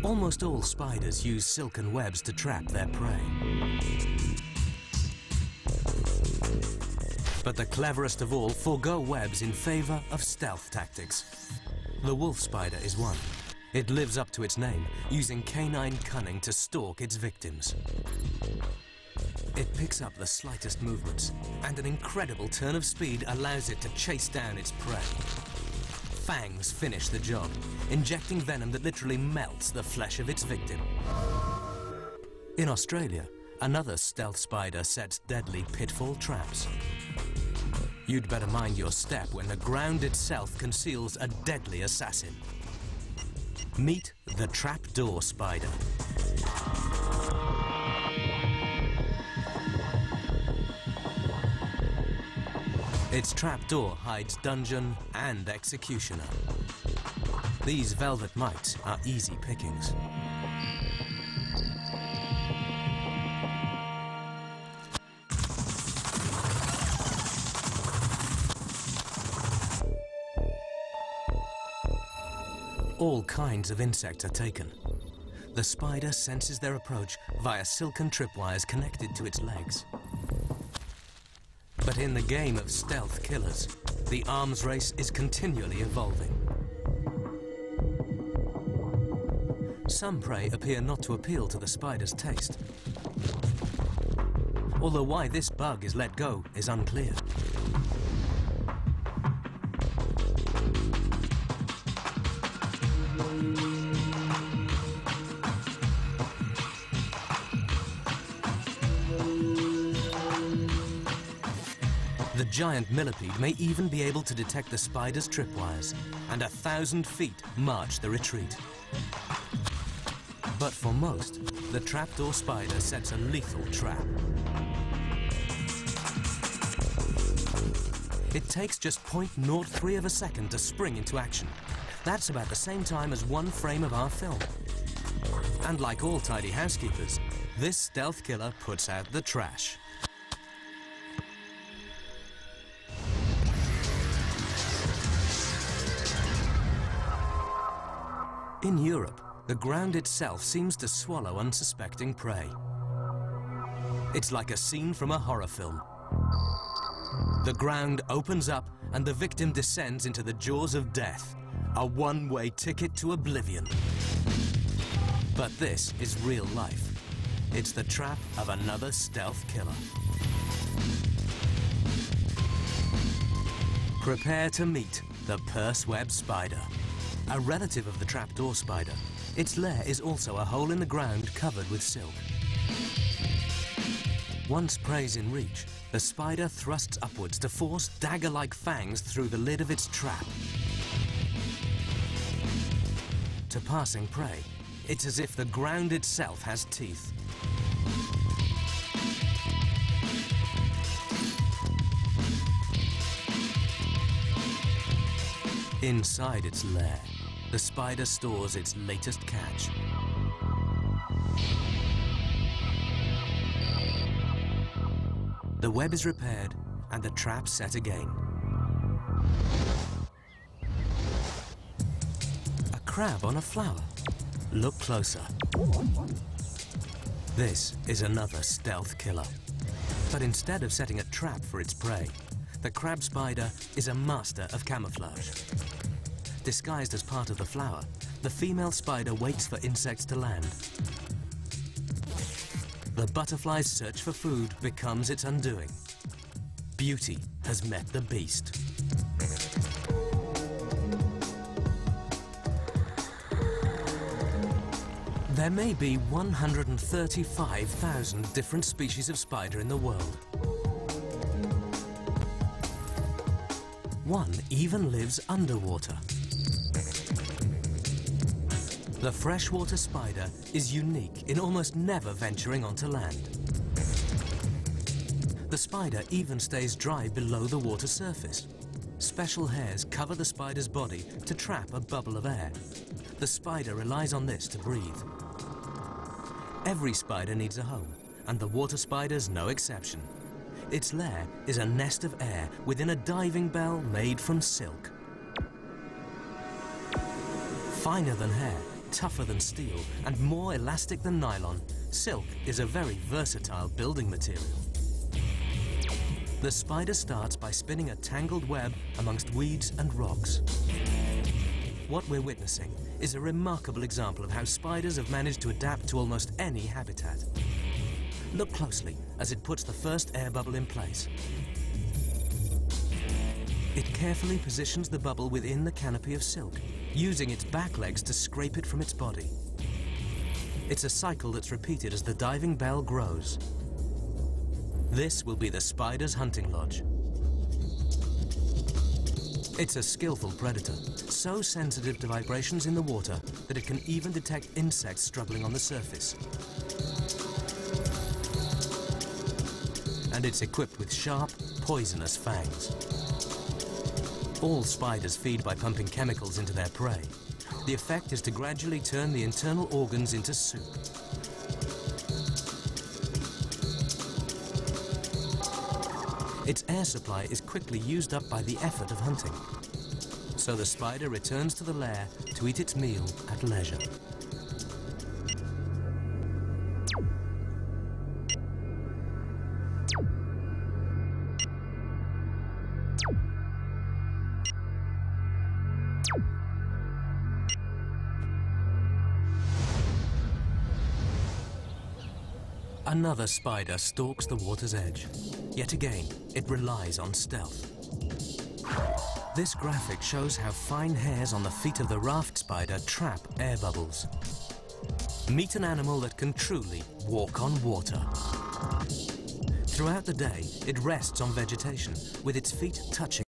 Almost all spiders use silken webs to trap their prey. But the cleverest of all forego webs in favor of stealth tactics. The wolf spider is one. It lives up to its name, using canine cunning to stalk its victims. It picks up the slightest movements, and an incredible turn of speed allows it to chase down its prey. Fangs finish the job, injecting venom that literally melts the flesh of its victim. In Australia, another stealth spider sets deadly pitfall traps. You'd better mind your step when the ground itself conceals a deadly assassin. Meet the trapdoor spider. Its trapdoor hides dungeon and executioner. These velvet mites are easy pickings. All kinds of insects are taken. The spider senses their approach via silken tripwires connected to its legs. But in the game of stealth killers, the arms race is continually evolving. Some prey appear not to appeal to the spider's taste. Although why this bug is let go is unclear. The giant millipede may even be able to detect the spider's tripwires, and 1,000 feet march the retreat. But for most, the trapdoor spider sets a lethal trap. It takes just 0.03 of a second to spring into action. That's about the same time as one frame of our film. And like all tidy housekeepers, this stealth killer puts out the trash. In Europe, the ground itself seems to swallow unsuspecting prey. It's like a scene from a horror film. The ground opens up and the victim descends into the jaws of death, a one-way ticket to oblivion. But this is real life. It's the trap of another stealth killer. Prepare to meet the purseweb spider. A relative of the trapdoor spider, its lair is also a hole in the ground covered with silk. Once prey's in reach, the spider thrusts upwards to force dagger-like fangs through the lid of its trap. To passing prey, it's as if the ground itself has teeth. Inside its lair, the spider stores its latest catch. The web is repaired and the trap set again. A crab on a flower. Look closer. This is another stealth killer. But instead of setting a trap for its prey, the crab spider is a master of camouflage. Disguised as part of the flower, the female spider waits for insects to land. The butterfly's search for food becomes its undoing. Beauty has met the beast. There may be 135,000 different species of spider in the world. One even lives underwater. The freshwater spider is unique in almost never venturing onto land. The spider even stays dry below the water surface. Special hairs cover the spider's body to trap a bubble of air. The spider relies on this to breathe. Every spider needs a home, and the water spider's no exception. Its lair is a nest of air within a diving bell made from silk. Finer than hair, tougher than steel and more elastic than nylon, silk is a very versatile building material. The spider starts by spinning a tangled web amongst weeds and rocks. What we're witnessing is a remarkable example of how spiders have managed to adapt to almost any habitat. Look closely as it puts the first air bubble in place. It carefully positions the bubble within the canopy of silk, using its back legs to scrape it from its body. It's a cycle that's repeated as the diving bell grows. This will be the spider's hunting lodge. It's a skillful predator, so sensitive to vibrations in the water that it can even detect insects struggling on the surface. And it's equipped with sharp, poisonous fangs. All spiders feed by pumping chemicals into their prey. The effect is to gradually turn the internal organs into soup. Its air supply is quickly used up by the effort of hunting. So the spider returns to the lair to eat its meal at leisure. Another spider stalks the water's edge. Yet again, it relies on stealth. This graphic shows how fine hairs on the feet of the raft spider trap air bubbles. Meet an animal that can truly walk on water. Throughout the day, it rests on vegetation, with its feet touching